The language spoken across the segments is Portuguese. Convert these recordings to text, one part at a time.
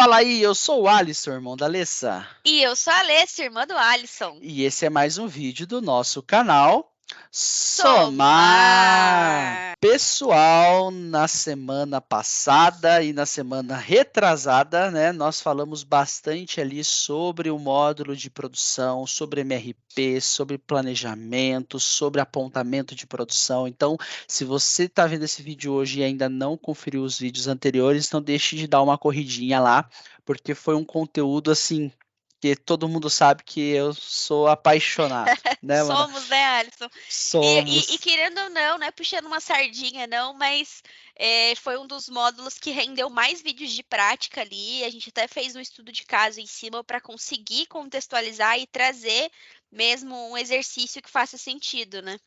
Fala aí, eu sou o Alisson, irmão da Alessa. E eu sou a Alessia, irmã do Alisson. E esse é mais um vídeo do nosso canal Somar. Somar! Pessoal, na semana passada e na semana retrasada, né, nós falamos bastante ali sobre o módulo de produção, sobre MRP, sobre planejamento, sobre apontamento de produção. Então, se você está vendo esse vídeo hoje e ainda não conferiu os vídeos anteriores, não deixe de dar uma corridinha lá, porque foi um conteúdo assim que todo mundo sabe que eu sou apaixonado, né, mano? Somos, né, Alisson? E Somos. querendo ou não é puxando uma sardinha, não, mas foi um dos módulos que rendeu mais vídeos de prática ali. A gente até fez um estudo de caso em cima para conseguir contextualizar e trazer mesmo um exercício que faça sentido, né?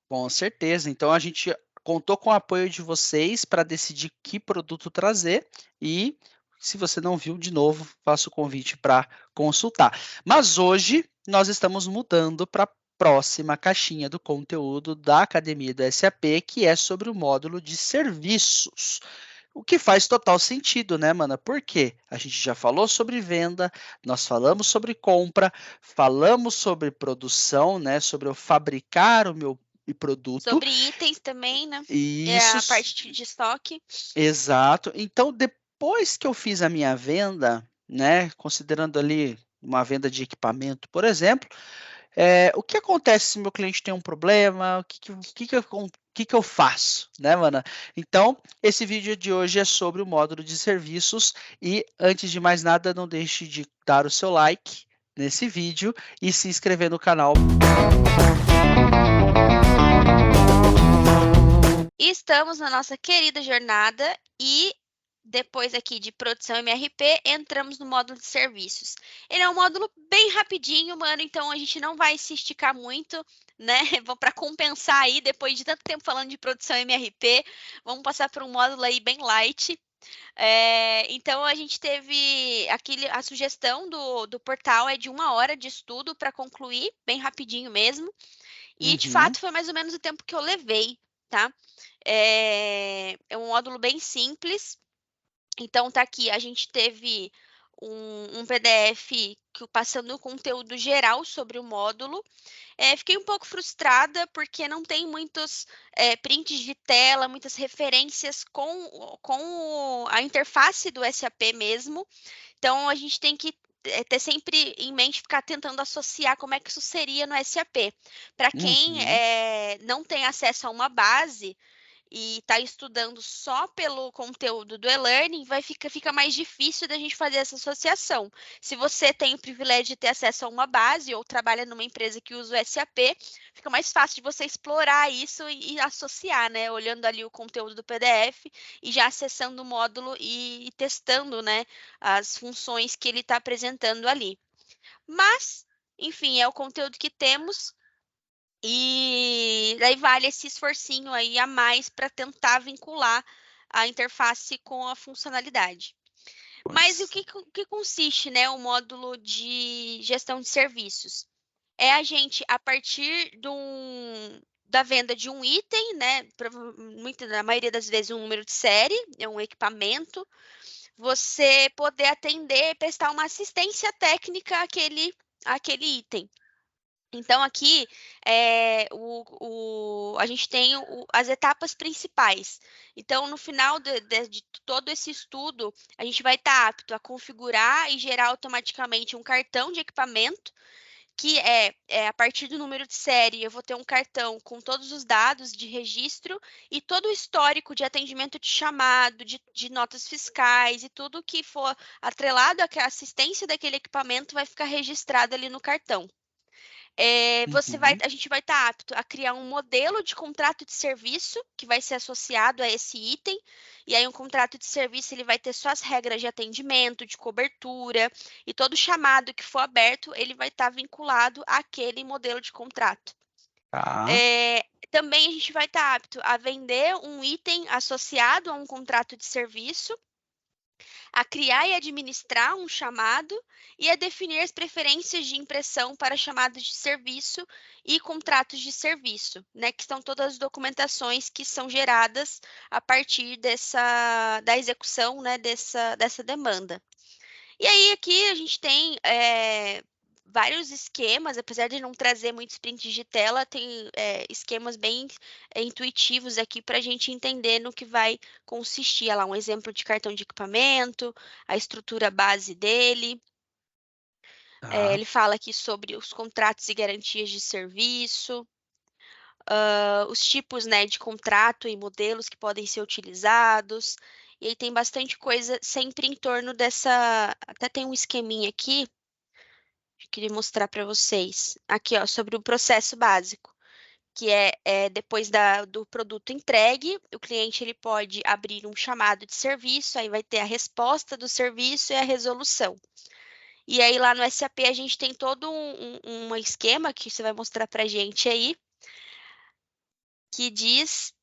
Com certeza. Então a gente contou com o apoio de vocês para decidir que produto trazer e se você não viu, de novo, faço o convite para consultar. Mas hoje nós estamos mudando para a próxima caixinha do conteúdo da Academia do SAP, que é sobre o módulo de serviços. O que faz total sentido, né, mana? Porque a gente já falou sobre venda, nós falamos sobre compra, falamos sobre produção, né, sobre eu fabricar o meu produto. Sobre itens também, né? Isso, A parte de estoque. exato. Então, depois que eu fiz a minha venda, né, considerando ali uma venda de equipamento, por exemplo, o que acontece se meu cliente tem um problema? O que que eu faço, né, mana? Então, esse vídeo de hoje é sobre o módulo de serviços e, antes de mais nada, não deixe de dar o seu like nesse vídeo e se inscrever no canal. Estamos na nossa querida jornada e depois aqui de produção MRP, entramos no módulo de serviços. Ele é um módulo bem rapidinho, mano, então a gente não vai se esticar muito, né? Para compensar aí, depois de tanto tempo falando de produção MRP, vamos passar por um módulo aí bem light. Então a gente teve a sugestão do portal é de 1 hora de estudo para concluir, bem rapidinho mesmo. E de Uhum. fato foi mais ou menos o tempo que eu levei, tá? É um módulo bem simples. Então tá aqui, a gente teve um PDF passando o conteúdo geral sobre o módulo. Fiquei um pouco frustrada porque não tem muitos prints de tela, muitas referências com a interface do SAP mesmo. Então a gente tem que ter sempre em mente ficar tentando associar como é que isso seria no SAP. Para quem Uhum. não tem acesso a uma base e está estudando só pelo conteúdo do e-learning, fica mais difícil da gente fazer essa associação. Se você tem o privilégio de ter acesso a uma base ou trabalha numa empresa que usa o SAP, fica mais fácil de você explorar isso e associar, né? Olhando ali o conteúdo do PDF e já acessando o módulo e testando, né, as funções que ele está apresentando ali. Mas, enfim, é o conteúdo que temos. E daí vale esse esforcinho aí a mais para tentar vincular a interface com a funcionalidade. Mas o Pois. que consiste, né, o módulo de gestão de serviços? É a gente, a partir da venda de um item, né, na maioria das vezes um número de série, é um equipamento, você poder atender e prestar uma assistência técnica àquele item. Então, aqui a gente tem as etapas principais. Então, no final de todo esse estudo, a gente vai estar apto a configurar e gerar automaticamente um cartão de equipamento, que a partir do número de série, eu vou ter um cartão com todos os dados de registro e todo o histórico de atendimento de chamado, de notas fiscais e tudo que for atrelado à assistência daquele equipamento vai ficar registrado ali no cartão. Uhum. A gente vai estar apto a criar um modelo de contrato de serviço que vai ser associado a esse item. E aí, um contrato de serviço ele vai ter suas regras de atendimento, de cobertura, e todo chamado que for aberto, ele vai estar vinculado àquele modelo de contrato. Tá. Também a gente vai estar apto a vender um item associado a um contrato de serviço, a criar e administrar um chamado e a definir as preferências de impressão para chamadas de serviço e contratos de serviço, né, que são todas as documentações que são geradas a partir da execução, né, dessa demanda. E aí aqui a gente tem vários esquemas, apesar de não trazer muitos prints de tela, tem esquemas bem intuitivos aqui para a gente entender no que vai consistir. Olha lá, um exemplo de cartão de equipamento, a estrutura base dele. Tá. Ele fala aqui sobre os contratos e garantias de serviço, os tipos, né, de contrato e modelos que podem ser utilizados. E aí tem bastante coisa sempre em torno dessa. Até tem um esqueminha aqui que eu queria mostrar para vocês. Aqui, ó, sobre o processo básico, que é depois do produto entregue, o cliente ele pode abrir um chamado de serviço, aí vai ter a resposta do serviço e a resolução. E aí lá no SAP a gente tem todo um esquema que você vai mostrar para a gente aí, que diz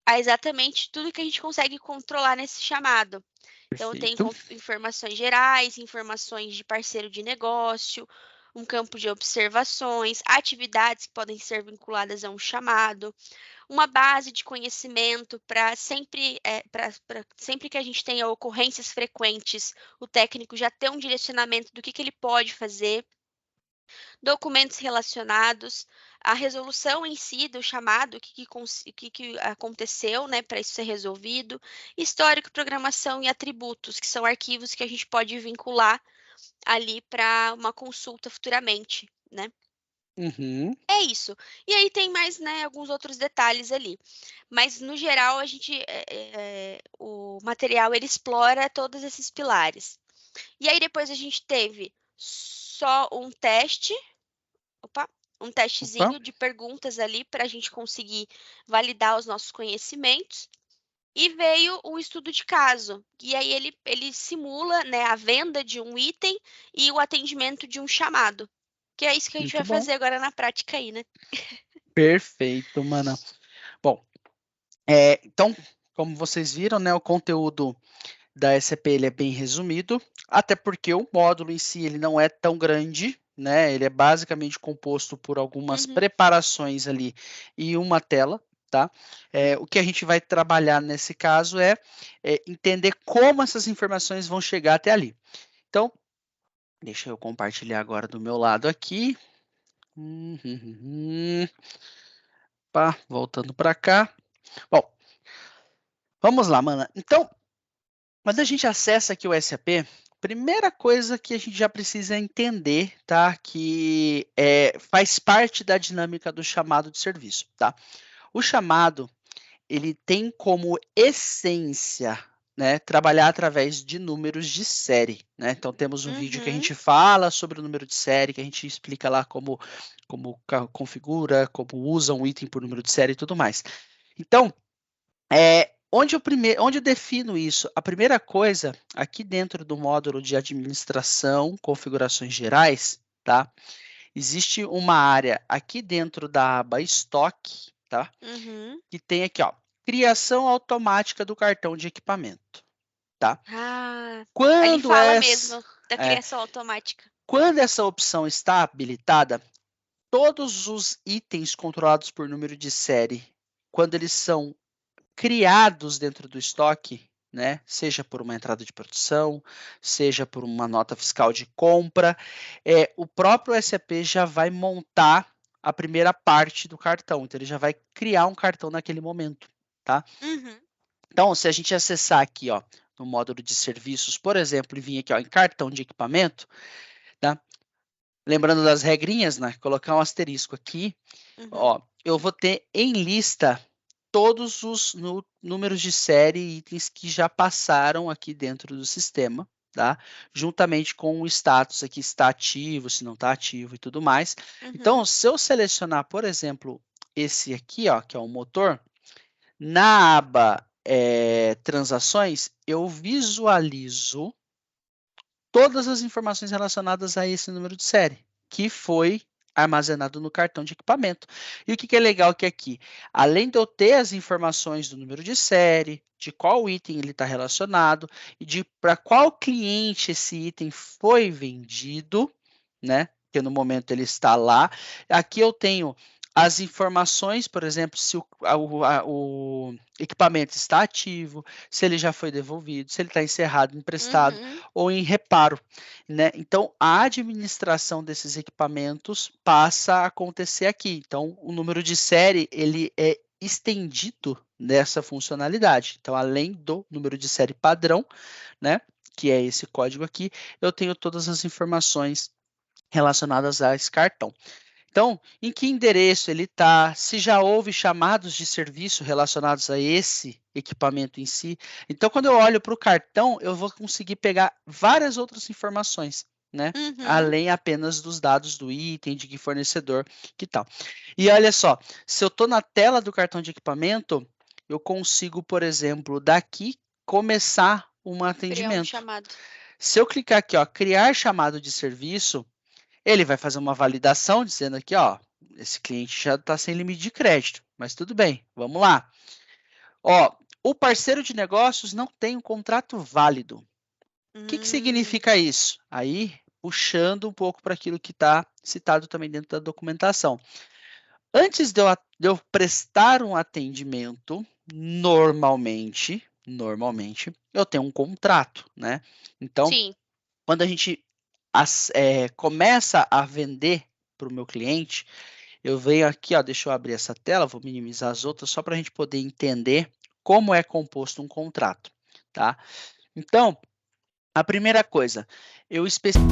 exatamente tudo que a gente consegue controlar nesse chamado. Então, tem Perfeito. informações gerais, informações de parceiro de negócio, um campo de observações, atividades que podem ser vinculadas a um chamado, uma base de conhecimento para sempre que a gente tenha ocorrências frequentes, o técnico já ter um direcionamento do que ele pode fazer, documentos relacionados, a resolução em si do chamado, o que aconteceu, né, para isso ser resolvido, histórico, programação e atributos, que são arquivos que a gente pode vincular ali para uma consulta futuramente, né? Uhum. É isso. E aí tem mais, né, alguns outros detalhes ali. Mas, no geral, o material ele explora todos esses pilares. E aí depois a gente teve só um teste. Opa, um Opa. testezinho de perguntas ali para a gente conseguir validar os nossos conhecimentos. E veio o estudo de caso. E aí ele simula, né, a venda de um item e o atendimento de um chamado. Que é isso que a gente Muito vai bom. fazer agora na prática aí, né? Perfeito, mana. Bom, então, como vocês viram, né, o conteúdo da SAP ele é bem resumido, até porque o módulo em si ele não é tão grande, né? Ele é basicamente composto por algumas Uhum. preparações ali e uma tela, tá? O que a gente vai trabalhar nesse caso é entender como essas informações vão chegar até ali. Então, deixa eu compartilhar agora do meu lado aqui. Pá, voltando para cá. Bom, vamos lá, mana. Então, quando a gente acessa aqui o SAP, primeira coisa que a gente já precisa entender, tá? Que faz parte da dinâmica do chamado de serviço, tá? O chamado, ele tem como essência, né, trabalhar através de números de série, né? Então temos um vídeo que a Uhum. gente fala sobre o número de série, que a gente explica lá como configura, como usa um item por número de série e tudo mais. Então, onde eu defino isso? A primeira coisa, aqui dentro do módulo de administração, configurações gerais, tá? Existe uma área aqui dentro da aba estoque, tá? Uhum. Que tem aqui, ó, criação automática do cartão de equipamento, tá? Ah, ali Quando fala essa, mesmo da é, criação automática. quando essa opção está habilitada, todos os itens controlados por número de série, quando eles são criados dentro do estoque, né? Seja por uma entrada de produção, seja por uma nota fiscal de compra, o próprio SAP já vai montar a primeira parte do cartão. Então, ele já vai criar um cartão naquele momento, tá? Uhum. Então, se a gente acessar aqui, ó, no módulo de serviços, por exemplo, e vir aqui, ó, em cartão de equipamento, tá? Lembrando das regrinhas, né? Colocar um asterisco aqui, Uhum. ó, eu vou ter em lista todos os números de série e itens que já passaram aqui dentro do sistema, tá? Juntamente com o status aqui, se está ativo, se não está ativo e tudo mais. Uhum. Então, se eu selecionar, por exemplo, esse aqui, ó, que é o motor, na aba transações, eu visualizo todas as informações relacionadas a esse número de série, que foi armazenado no cartão de equipamento. E o que é legal que aqui, além de eu ter as informações do número de série, de qual item ele está relacionado e de para qual cliente esse item foi vendido, né? Que no momento ele está lá. Aqui eu tenho as informações, por exemplo, se o equipamento está ativo, se ele já foi devolvido, se ele está encerrado, emprestado ou em reparo, né? Então, a administração desses equipamentos passa a acontecer aqui. Então, o número de série, ele é estendido nessa funcionalidade. Então, além do número de série padrão, né, que é esse código aqui, eu tenho todas as informações relacionadas a esse cartão. Então, em que endereço ele está, se já houve chamados de serviço relacionados a esse equipamento em si. Então, quando eu olho para o cartão, eu vou conseguir pegar várias outras informações, né? Além apenas dos dados do item, de que fornecedor, que tal. E olha só, se eu estou na tela do cartão de equipamento, eu consigo, por exemplo, daqui começar um atendimento. Se eu clicar aqui, ó, criar chamado de serviço, ele vai fazer uma validação dizendo aqui, ó, esse cliente já está sem limite de crédito, mas tudo bem, vamos lá. Ó, o parceiro de negócios não tem um contrato válido. O que significa isso? Aí, puxando um pouco para aquilo que está citado também dentro da documentação. Antes de eu prestar um atendimento, normalmente, eu tenho um contrato, né? Então, quando a gente começa a vender para o meu cliente, eu venho aqui, ó, deixa eu abrir essa tela, vou minimizar as outras, só para a gente poder entender como é composto um contrato, tá? Então, a primeira coisa, eu especifico